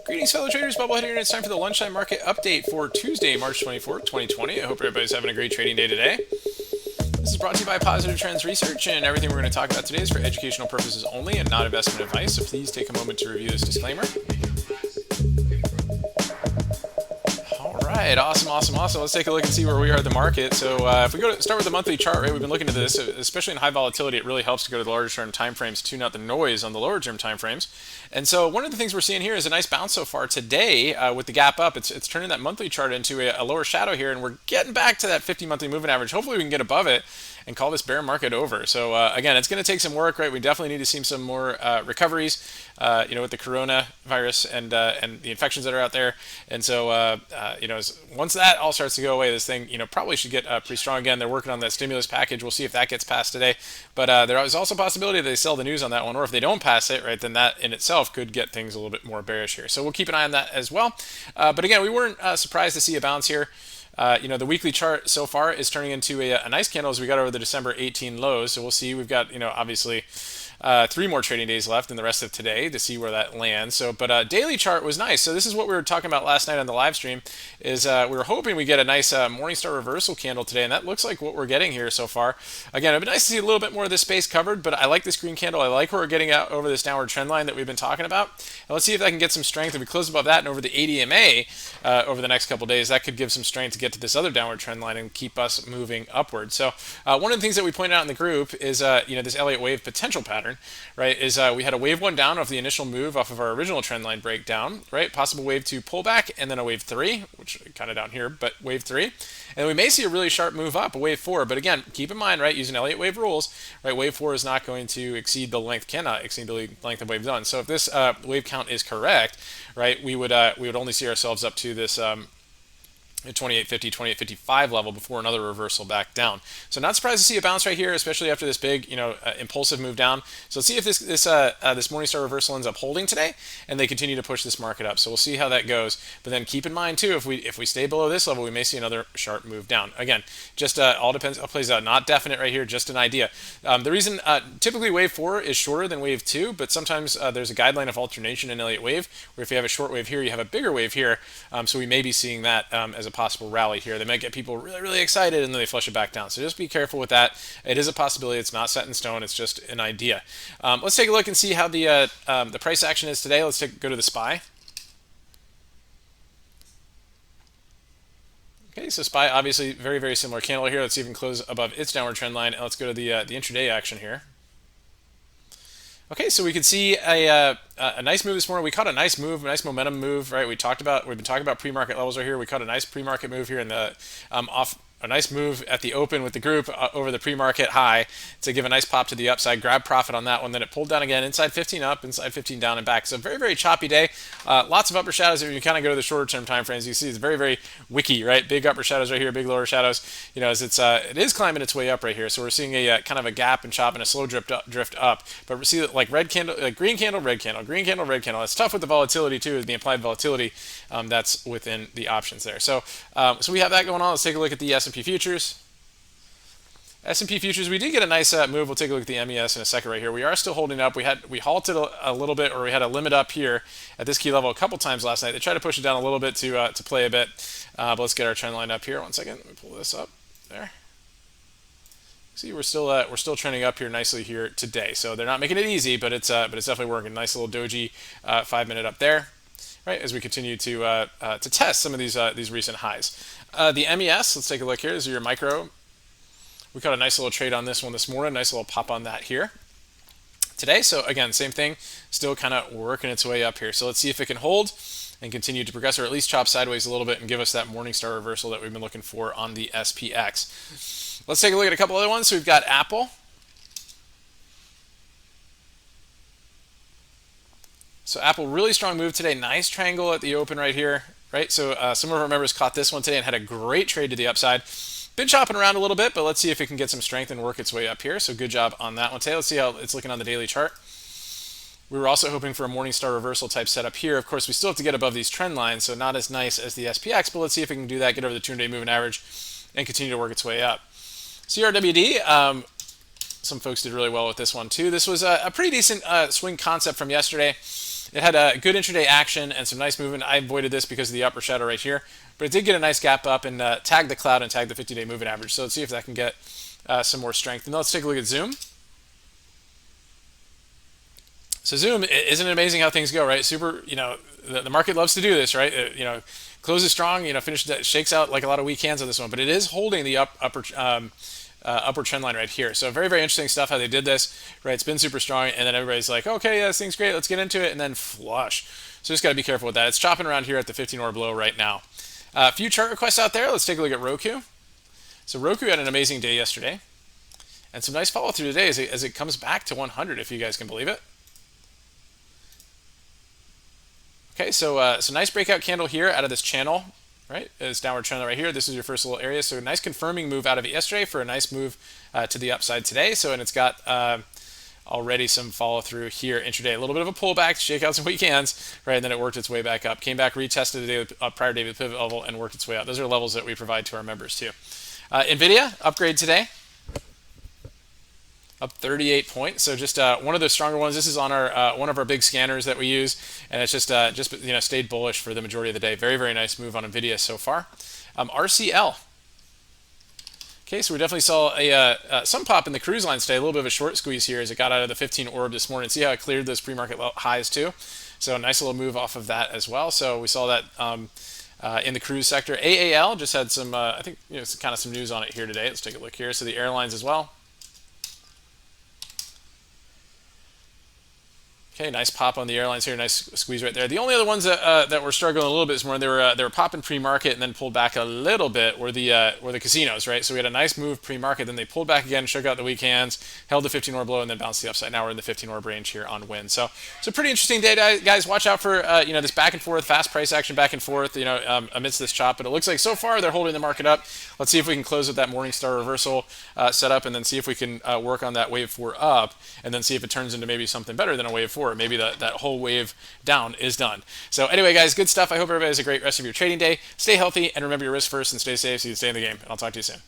Greetings, fellow traders. Bubblehead here, and it's time for the Lunchtime Market Update for Tuesday, March 24th, 2020. I hope everybody's having a great trading day today. This is brought to you by Positive Trends Research, and everything we're going to talk about today is for educational purposes only and not investment advice, so please take a moment to review this disclaimer. All right, awesome. Let's take a look and see where we are at the market. So if we start with the monthly chart, right, we've been looking at this, especially in high volatility, it really helps to go to the larger term time frames, tune out the noise on the lower term time frames. And so one of the things we're seeing here is a nice bounce so far today with the gap up. It's turning that monthly chart into a lower shadow here, and we're getting back to that 50 monthly moving average. Hopefully we can get above it and call this bear market over. So again, it's going to take some work, right? We definitely need to see some more recoveries, with the coronavirus and the infections that are out there. And so, once that all starts to go away, this thing, probably should get pretty strong again. They're working on that stimulus package. We'll see if that gets passed today. But there is also a possibility that they sell the news on that one, or if they don't pass it, right, then that in itself could get things a little bit more bearish here. So we'll keep an eye on that as well. But again, we weren't surprised to see a bounce here. The weekly chart so far is turning into a nice candle as we got over the December 18 lows. So we'll see. We've got, obviously 3 more trading days left in the rest of today to see where that lands. So, but daily chart was nice. So this is what we were talking about last night on the live stream. Is we were hoping we get a nice Morningstar reversal candle today, and that looks like what we're getting here so far. Again, it'd be nice to see a little bit more of this space covered, but I like this green candle. I like where we're getting out over this downward trend line that we've been talking about. And let's see if that can get some strength. If we close above that and over the 80 EMA over the next couple days, that could give some strength to get to this other downward trend line and keep us moving upward. So one of the things that we pointed out in the group is this Elliott wave potential pattern, right? We had a wave 1 down off the initial move off of our original trend line breakdown, right? Possible wave 2 pullback, and then a wave 3, which kind of down here, but wave 3. And we may see a really sharp move up, a wave 4. But again, keep in mind, right, using Elliott wave rules, right, wave 4 is not going to exceed the length, cannot exceed the length of wave 1. So if this wave count is correct, right, we would only see ourselves up to this 2850, 2855 level before another reversal back down. So not surprised to see a bounce right here, especially after this big, impulsive move down. So let's see if this Morningstar reversal ends up holding today, and they continue to push this market up. So we'll see how that goes. But then keep in mind too, if we stay below this level, we may see another sharp move down. Again, just all depends how it plays out. Not definite right here, just an idea. The reason typically wave 4 is shorter than wave 2, but sometimes there's a guideline of alternation in Elliott wave, where if you have a short wave here, you have a bigger wave here. So we may be seeing that as a possible rally here. They might get people really, really excited, and then they flush it back down. So just be careful with that. It is a possibility. It's not set in stone. It's just an idea. Let's take a look and see how the price action is today. Let's go to the SPY. Okay, so SPY obviously very, very similar candle here. Let's see if we can close above its downward trend line. And let's go to the intraday action here. Okay, so we can see a nice move this morning. We caught a nice move, a nice momentum move, right? We've been talking about pre-market levels right here. We caught a nice pre-market move here in the off a nice move at the open with the group over the pre-market high to give a nice pop to the upside, grab profit on that one. Then it pulled down again, inside 15 up, inside 15 down and back. So very, very choppy day. Lots of upper shadows. If you kind of go to the shorter term time frames, you see it's very, very wicky, right? Big upper shadows right here, big lower shadows. As it is climbing its way up right here. So we're seeing a kind of a gap and chop and a slow drift up. But we see that like red candle, like green candle, red candle, green candle, red candle. It's tough with the volatility too, the implied volatility that's within the options there. So we have that going on. Let's take a look at the S&P futures. S&P futures, we did get a nice move. We'll take a look at the MES in a second right here. We are still holding up. We halted a little bit, or we had a limit up here at this key level a couple times last night. They tried to push it down a little bit to play a bit. But let's get our trend line up here. One second. Let me pull this up. There. See, we're still trending up here nicely here today. So they're not making it easy, but it's definitely working. Nice little doji 5-minute up there. Right, as we continue to test some of these recent highs. The MES, let's take a look here. This is your micro. We caught a nice little trade on this one this morning. Nice little pop on that here today. So again, same thing, still kind of working its way up here. So let's see if it can hold and continue to progress, or at least chop sideways a little bit and give us that Morningstar reversal that we've been looking for on the SPX. Let's take a look at a couple other ones. So we've got Apple. So Apple, really strong move today. Nice triangle at the open right here, right? So some of our members caught this one today and had a great trade to the upside. Been chopping around a little bit, but let's see if it can get some strength and work its way up here. So good job on that one today. Let's see how it's looking on the daily chart. We were also hoping for a Morningstar reversal type setup here. Of course, we still have to get above these trend lines, so not as nice as the SPX, but let's see if we can do that, get over the 2-day moving average, and continue to work its way up. CRWD, some folks did really well with this one too. This was a pretty decent swing concept from yesterday. it had a good intraday action and some nice movement. I avoided this because of the upper shadow right here, but it did get a nice gap up and tag the cloud and tag the 50-day moving average. So let's see if that can get some more strength. And let's take a look at Zoom. So Zoom, isn't it amazing how things go, right? Super, the market loves to do this, right? Closes strong, finishes, shakes out like a lot of weak hands on this one, but it is holding the upward trend line right here. So very, very interesting stuff how they did this, right? It's been super strong, and then everybody's like, okay, yeah, this thing's great, let's get into it, and then flush. So just got to be careful with that. It's chopping around here at the 15-hour below right now. A few chart requests out there. Let's take a look at Roku. So Roku had an amazing day yesterday, and some nice follow through today as it comes back to 100, if you guys can believe it. Okay, so nice breakout candle here out of this channel, right? This downward trend right here. This is your first little area. So a nice confirming move out of it yesterday for a nice move to the upside today. So, and it's got already some follow through here intraday. A little bit of a pullback to shake out some weak hands, right? And then it worked its way back up. Came back, retested the day prior day with pivot level, and worked its way out. Those are levels that we provide to our members too. NVIDIA upgrade today. Up 38 points. So just one of the stronger ones. This is on our one of our big scanners that we use, and it's just stayed bullish for the majority of the day. Very, very nice move on NVIDIA so far. RCL. Okay, so we definitely saw some pop in the cruise line today. A little bit of a short squeeze here as it got out of the 15 orb this morning. See how it cleared those pre-market highs too. So a nice little move off of that as well. So we saw that in the cruise sector. AAL just had some, I think, kind of some news on it here today. Let's take a look here. So the airlines as well. Okay, nice pop on the airlines here, nice squeeze right there. The only other ones that were struggling a little bit this morning, they were popping pre-market and then pulled back a little bit, were the casinos, right? So we had a nice move pre-market, then they pulled back again, shook out the weak hands, held the 15 orb below, and then bounced the upside. Now we're in the 15 orb range here on win. So it's a pretty interesting day, guys. Watch out for this back and forth, fast price action back and forth, amidst this chop. But it looks like so far they're holding the market up. Let's see if we can close with that Morningstar reversal setup, and then see if we can work on that wave 4 up, and then see if it turns into maybe something better than a wave 4. Maybe that whole wave down is done. So anyway, guys, good stuff. I hope everybody has a great rest of your trading day. Stay healthy and remember your risk first and stay safe so you can stay in the game. And I'll talk to you soon.